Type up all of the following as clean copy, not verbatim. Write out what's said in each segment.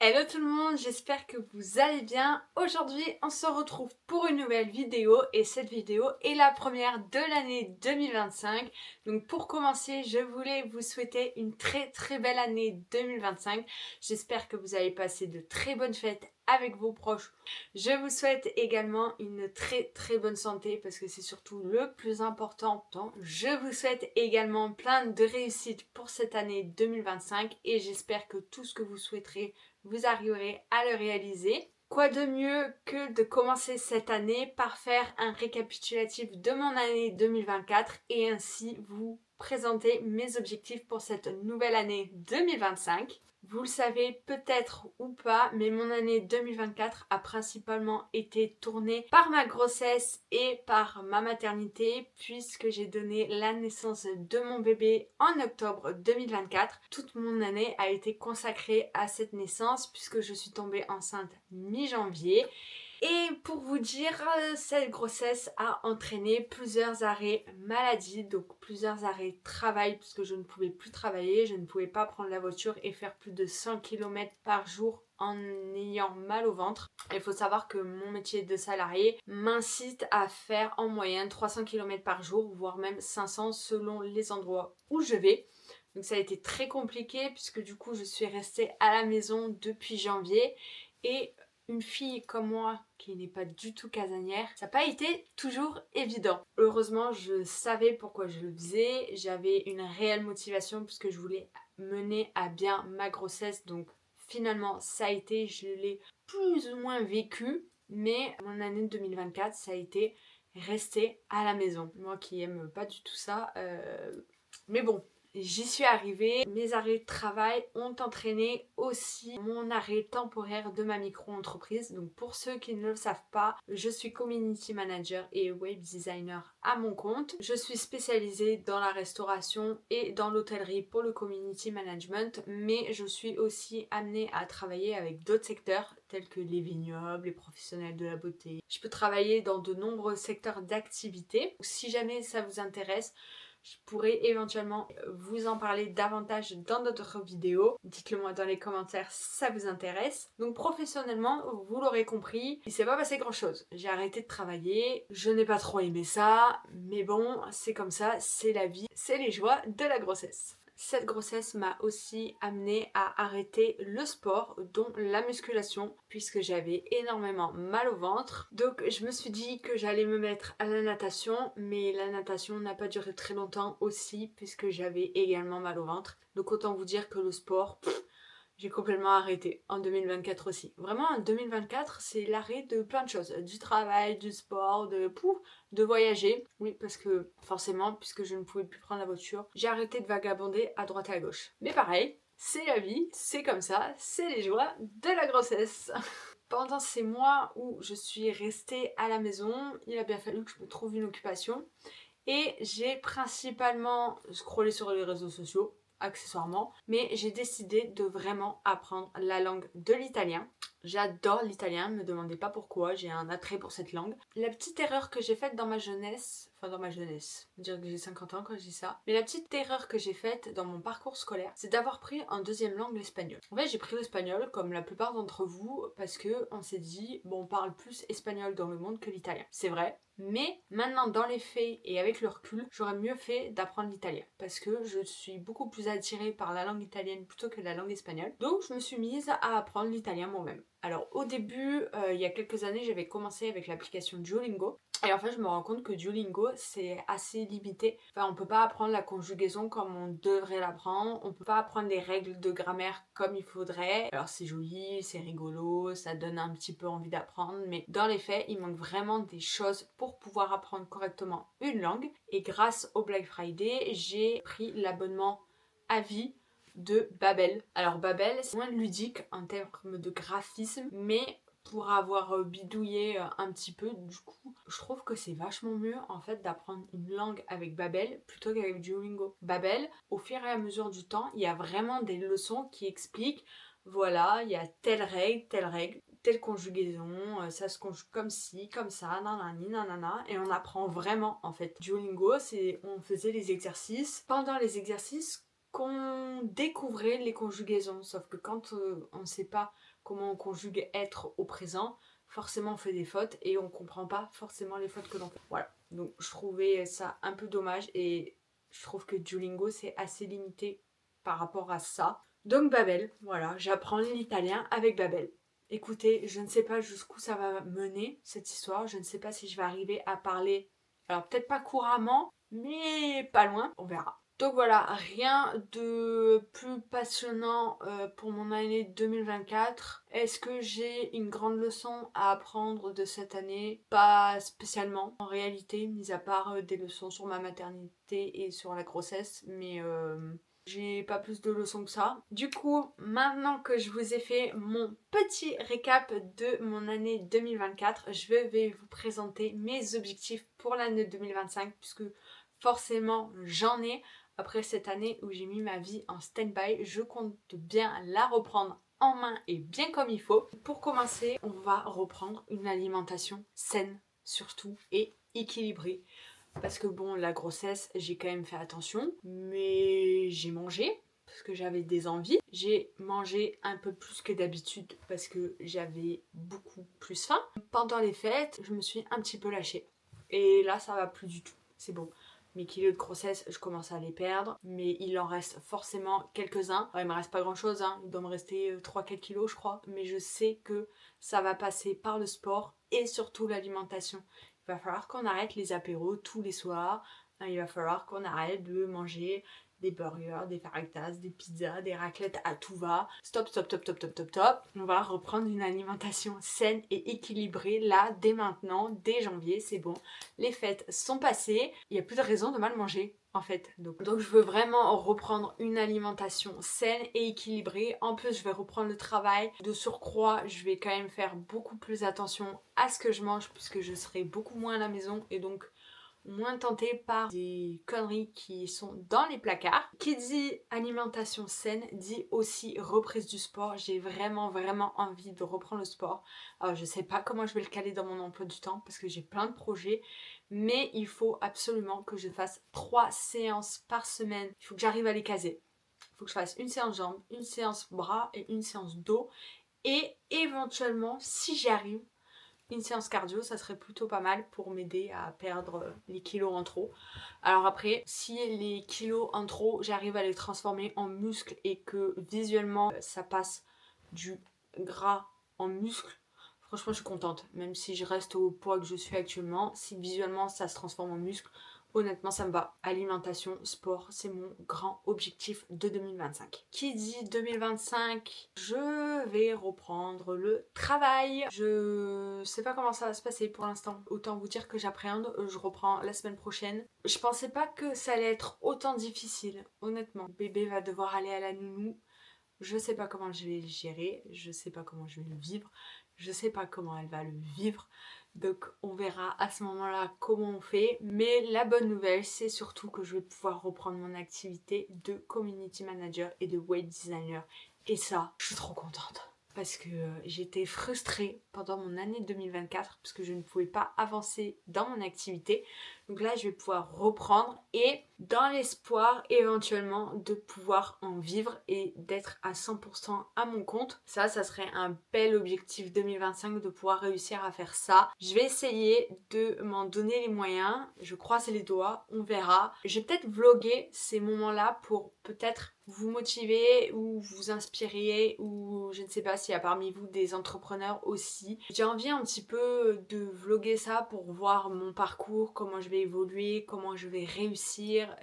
Hello tout le monde, j'espère que vous allez bien. Aujourd'hui, on se retrouve pour une nouvelle vidéo et cette vidéo est la première de l'année 2025. Donc pour commencer, je voulais vous souhaiter une très belle année 2025. J'espère que vous allez passer de très bonnes fêtes avec vos proches. Je vous souhaite également une très bonne santé parce que c'est surtout le plus important. Je vous souhaite également plein de réussites pour cette année 2025 et j'espère que tout ce que vous souhaiterez vous arriverez à le réaliser. Quoi de mieux que de commencer cette année par faire un récapitulatif de mon année 2024 et ainsi vous présenter mes objectifs pour cette nouvelle année 2025. Vous le savez peut-être ou pas, mais mon année 2024 a principalement été tournée par ma grossesse et par ma maternité puisque j'ai donné la naissance de mon bébé en octobre 2024. Toute mon année a été consacrée à cette naissance puisque je suis tombée enceinte mi-janvier. Et pour vous dire, cette grossesse a entraîné plusieurs arrêts maladie, donc plusieurs arrêts travail, puisque je ne pouvais plus travailler, je ne pouvais pas prendre la voiture et faire plus de 100 km par jour en ayant mal au ventre. Il faut savoir que mon métier de salarié m'incite à faire en moyenne 300 km par jour, voire même 500 selon les endroits où je vais. Donc ça a été très compliqué puisque du coup je suis restée à la maison depuis janvier et une fille comme moi qui n'est pas du tout casanière, ça n'a pas été toujours évident. Heureusement, je savais pourquoi je le faisais, j'avais une réelle motivation puisque je voulais mener à bien ma grossesse. Donc finalement, ça a été, je l'ai plus ou moins vécu, mais mon année 2024, ça a été rester à la maison. Moi qui aime pas du tout ça, mais bon, j'y suis arrivée. Mes arrêts de travail ont entraîné aussi mon arrêt temporaire de ma micro-entreprise. Donc pour ceux qui ne le savent pas, je suis community manager et web designer à mon compte. Je suis spécialisée dans la restauration et dans l'hôtellerie pour le community management, mais je suis aussi amenée à travailler avec d'autres secteurs tels que les vignobles, les professionnels de la beauté. Je peux travailler dans de nombreux secteurs d'activité. Si jamais ça vous intéresse, je pourrais éventuellement vous en parler davantage dans d'autres vidéos. Dites-le moi dans les commentaires si ça vous intéresse. Donc professionnellement, vous l'aurez compris, il s'est pas passé grand chose. J'ai arrêté de travailler, je n'ai pas trop aimé ça, mais bon, c'est comme ça, c'est la vie, c'est les joies de la grossesse. Cette grossesse m'a aussi amenée à arrêter le sport, dont la musculation, puisque j'avais énormément mal au ventre. Donc je me suis dit que j'allais me mettre à la natation, mais la natation n'a pas duré très longtemps aussi, puisque j'avais également mal au ventre. Donc autant vous dire que le sport, j'ai complètement arrêté en 2024 aussi. Vraiment, en 2024, c'est l'arrêt de plein de choses. Du travail, du sport, de voyager. Oui, parce que forcément, puisque je ne pouvais plus prendre la voiture, j'ai arrêté de vagabonder à droite et à gauche. Mais pareil, c'est la vie, c'est comme ça, c'est les joies de la grossesse. Pendant ces mois où je suis restée à la maison, il a bien fallu que je me trouve une occupation. Et j'ai principalement scrollé sur les réseaux sociaux, accessoirement, mais j'ai décidé de vraiment apprendre la langue de l'italien. J'adore l'italien, ne me demandez pas pourquoi, j'ai un attrait pour cette langue. La petite erreur que j'ai faite dans ma jeunesse, on va dire que j'ai 50 ans quand je dis ça, mais la petite erreur que j'ai faite dans mon parcours scolaire, c'est d'avoir pris en deuxième langue l'espagnol. En fait, j'ai pris l'espagnol comme la plupart d'entre vous parce que on s'est dit, bon, on parle plus espagnol dans le monde que l'italien. C'est vrai, mais maintenant, dans les faits et avec le recul, j'aurais mieux fait d'apprendre l'italien parce que je suis beaucoup plus attirée par la langue italienne plutôt que la langue espagnole. Donc, je me suis mise à apprendre l'italien moi-même. Alors, au début, il y a quelques années, j'avais commencé avec l'application Duolingo. Et en fait, je me rends compte que Duolingo, c'est assez limité. Enfin, on peut pas apprendre la conjugaison comme on devrait l'apprendre. On peut pas apprendre les règles de grammaire comme il faudrait. Alors, c'est joli, c'est rigolo, ça donne un petit peu envie d'apprendre. Mais dans les faits, il manque vraiment des choses pour pouvoir apprendre correctement une langue. Et grâce au Black Friday, j'ai pris l'abonnement à vie de Babbel. Alors Babbel, c'est moins ludique en termes de graphisme, mais pour avoir bidouillé un petit peu, du coup, je trouve que c'est vachement mieux en fait d'apprendre une langue avec Babbel plutôt qu'avec Duolingo. Babbel, au fur et à mesure du temps, il y a vraiment des leçons qui expliquent, voilà, il y a telle règle, telle conjugaison, ça se conjugue comme ci, comme ça, nanani, nanana, et on apprend vraiment en fait. Duolingo, on faisait les exercices. Pendant les exercices, qu'on découvrait les conjugaisons. Sauf que quand on ne sait pas comment on conjugue être au présent, forcément on fait des fautes et on comprend pas forcément les fautes que l'on fait. Voilà, donc je trouvais ça un peu dommage et je trouve que Duolingo c'est assez limité par rapport à ça. Donc Babel, voilà, j'apprends l'italien avec Babel. Écoutez, je ne sais pas jusqu'où ça va mener cette histoire, je ne sais pas si je vais arriver à parler, alors peut-être pas couramment, mais pas loin, on verra. Donc voilà, rien de plus passionnant pour mon année 2024. Est-ce que j'ai une grande leçon à apprendre de cette année? Pas spécialement, en réalité, mis à part des leçons sur ma maternité et sur la grossesse, mais j'ai pas plus de leçons que ça. Du coup, maintenant que je vous ai fait mon petit récap de mon année 2024, je vais vous présenter mes objectifs pour l'année 2025, puisque forcément j'en ai. Après cette année où j'ai mis ma vie en stand-by, je compte bien la reprendre en main et bien comme il faut. Pour commencer, on va reprendre une alimentation saine surtout et équilibrée. Parce que bon, la grossesse, j'ai quand même fait attention, mais j'ai mangé parce que j'avais des envies. J'ai mangé un peu plus que d'habitude parce que j'avais beaucoup plus faim. Pendant les fêtes, je me suis un petit peu lâchée. Et là, ça va plus du tout. C'est bon. Mes kilos de grossesse, je commence à les perdre, mais il en reste forcément quelques-uns. Alors, il me reste pas grand-chose, hein. Il doit me rester 3-4 kilos, je crois. Mais je sais que ça va passer par le sport et surtout l'alimentation. Il va falloir qu'on arrête les apéros tous les soirs. Il va falloir qu'on arrête de manger des burgers, des fajitas, des pizzas, des raclettes à tout va. Stop, stop, stop, stop, stop, stop, stop. On va reprendre une alimentation saine et équilibrée là, dès maintenant, dès janvier, c'est bon. Les fêtes sont passées, il n'y a plus de raison de mal manger en fait. Donc je veux vraiment reprendre une alimentation saine et équilibrée. En plus, je vais reprendre le travail. De surcroît, je vais quand même faire beaucoup plus attention à ce que je mange puisque je serai beaucoup moins à la maison et donc moins tentée par des conneries qui sont dans les placards. Qui dit alimentation saine dit aussi reprise du sport. J'ai vraiment envie de reprendre le sport. Alors je sais pas comment je vais le caler dans mon emploi du temps parce que j'ai plein de projets, mais il faut absolument que je fasse 3 séances par semaine. Il faut que j'arrive à les caser. Il faut que je fasse une séance jambes, une séance bras et une séance dos. Et éventuellement, si j'y arrive, une séance cardio, ça serait plutôt pas mal pour m'aider à perdre les kilos en trop. Alors après, si les kilos en trop, j'arrive à les transformer en muscles et que visuellement ça passe du gras en muscle, franchement je suis contente. Même si je reste au poids que je suis actuellement, si visuellement ça se transforme en muscle, honnêtement ça me va. Alimentation, sport, c'est mon grand objectif de 2025. Qui dit 2025, je vais reprendre le travail. Je sais pas comment ça va se passer pour l'instant. Autant vous dire que j'appréhende, je reprends la semaine prochaine. Je pensais pas que ça allait être autant difficile, honnêtement. Bébé va devoir aller à la nounou. Je sais pas comment je vais le gérer, je sais pas comment je vais le vivre, je sais pas comment elle va le vivre. Donc on verra à ce moment-là comment on fait. Mais la bonne nouvelle, c'est surtout que je vais pouvoir reprendre mon activité de community manager et de web designer. Et ça, je suis trop contente. Parce que j'étais frustrée pendant mon année 2024 parce que je ne pouvais pas avancer dans mon activité. Donc là, je vais pouvoir reprendre et dans l'espoir éventuellement de pouvoir en vivre et d'être à 100% à mon compte. Ça serait un bel objectif 2025 de pouvoir réussir à faire ça. Je vais essayer de m'en donner les moyens. Je croise les doigts, on verra. Je vais peut-être vlogger ces moments-là pour peut-être vous motiver ou vous inspirer ou je ne sais pas s'il y a parmi vous des entrepreneurs aussi. J'ai envie un petit peu de vlogger ça pour voir mon parcours, comment je vais évoluer, comment je vais réussir,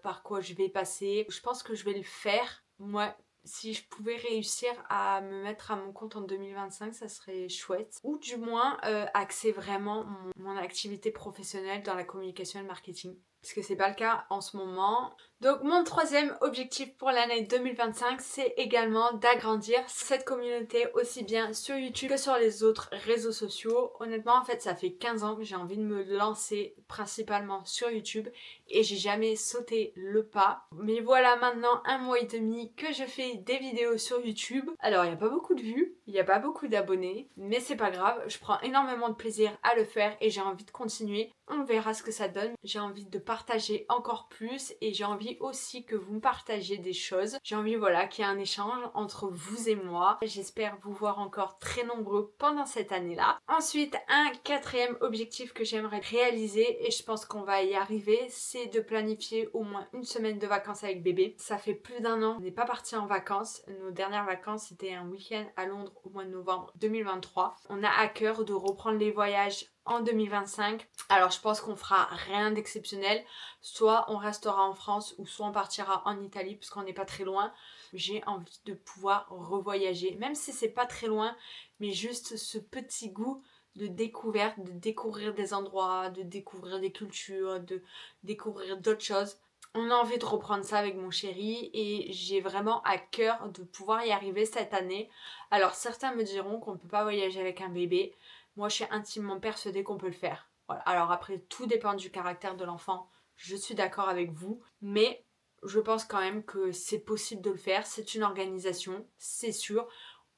par quoi je vais passer. Je pense que je vais le faire. Moi, si je pouvais réussir à me mettre à mon compte en 2025, ça serait chouette. Ou du moins axer vraiment mon activité professionnelle dans la communication et le marketing. Parce que c'est pas le cas en ce moment. Donc mon troisième objectif pour l'année 2025, c'est également d'agrandir cette communauté aussi bien sur YouTube que sur les autres réseaux sociaux. Honnêtement, en fait, ça fait 15 ans que j'ai envie de me lancer principalement sur YouTube et j'ai jamais sauté le pas. Mais voilà maintenant 1 mois et demi que je fais des vidéos sur YouTube. Alors, il n'y a pas beaucoup de vues, il n'y a pas beaucoup d'abonnés, mais c'est pas grave, je prends énormément de plaisir à le faire et j'ai envie de continuer. On verra ce que ça donne. J'ai envie de partager encore plus et j'ai envie aussi que vous me partagiez des choses. J'ai envie qu'il y ait un échange entre vous et moi. J'espère vous voir encore très nombreux pendant cette année-là. Ensuite, un quatrième objectif que j'aimerais réaliser et je pense qu'on va y arriver, c'est de planifier au moins une semaine de vacances avec bébé. Ça fait plus d'1 an, on n'est pas parti en vacances. Nos dernières vacances, c'était un week-end à Londres au mois de novembre 2023. On a à cœur de reprendre les voyages en 2025. Alors je pense qu'on fera rien d'exceptionnel. Soit on restera en France ou soit on partira en Italie puisqu'on n'est pas très loin. J'ai envie de pouvoir revoyager, même si c'est pas très loin, mais juste ce petit goût de découverte, de découvrir des endroits, de découvrir des cultures, de découvrir d'autres choses. On a envie de reprendre ça avec mon chéri et j'ai vraiment à cœur de pouvoir y arriver cette année. Alors certains me diront qu'on ne peut pas voyager avec un bébé. Moi je suis intimement persuadée qu'on peut le faire. Voilà. Alors après tout dépend du caractère de l'enfant. Je suis d'accord avec vous. Mais je pense quand même que c'est possible de le faire. C'est une organisation, c'est sûr.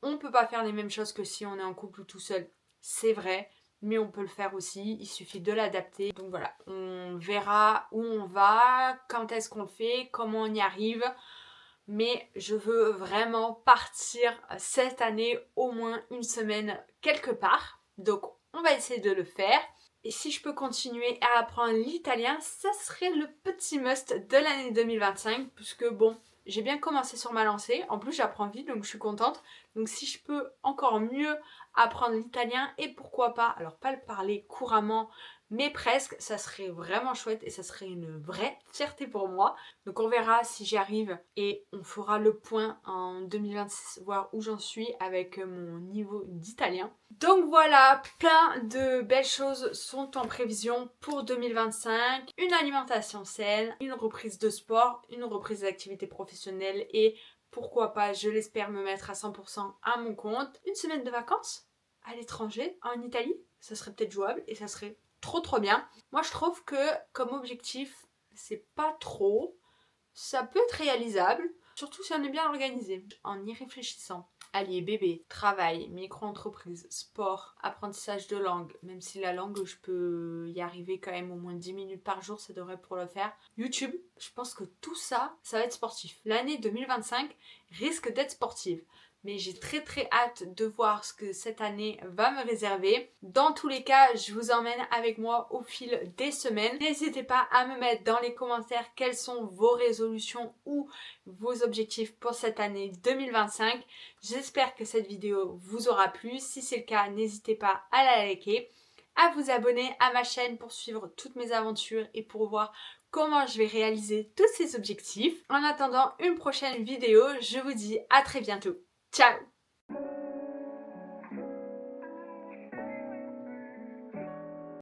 On ne peut pas faire les mêmes choses que si on est en couple ou tout seul. C'est vrai. Mais on peut le faire aussi, il suffit de l'adapter. Donc voilà, on verra où on va, quand est-ce qu'on le fait, comment on y arrive. Mais je veux vraiment partir cette année au moins une semaine quelque part. Donc on va essayer de le faire. Et si je peux continuer à apprendre l'italien, ça serait le petit must de l'année 2025. Puisque bon, j'ai bien commencé sur ma lancée. En plus j'apprends vite donc je suis contente. Donc si je peux encore mieux apprendre l'italien et pourquoi pas, alors pas le parler couramment, mais presque, ça serait vraiment chouette et ça serait une vraie fierté pour moi. Donc on verra si j'y arrive et on fera le point en 2026, voir où j'en suis avec mon niveau d'italien. Donc voilà, plein de belles choses sont en prévision pour 2025. Une alimentation saine, une reprise de sport, une reprise d'activité professionnelle et pourquoi pas, je l'espère, me mettre à 100% à mon compte. Une semaine de vacances à l'étranger, en Italie, ça serait peut-être jouable et ça serait trop bien. Moi je trouve que comme objectif, c'est pas trop. Ça peut être réalisable, surtout si on est bien organisé. En y réfléchissant, allier bébé, travail, micro-entreprise, sport, apprentissage de langue, même si la langue je peux y arriver quand même au moins 10 minutes par jour, ça devrait pour le faire. YouTube, je pense que tout ça, ça va être sportif. L'année 2025 risque d'être sportive. Mais j'ai très hâte de voir ce que cette année va me réserver. Dans tous les cas, je vous emmène avec moi au fil des semaines. N'hésitez pas à me mettre dans les commentaires quelles sont vos résolutions ou vos objectifs pour cette année 2025. J'espère que cette vidéo vous aura plu. Si c'est le cas, n'hésitez pas à la liker, à vous abonner à ma chaîne pour suivre toutes mes aventures et pour voir comment je vais réaliser tous ces objectifs. En attendant une prochaine vidéo, je vous dis à très bientôt. Ciao!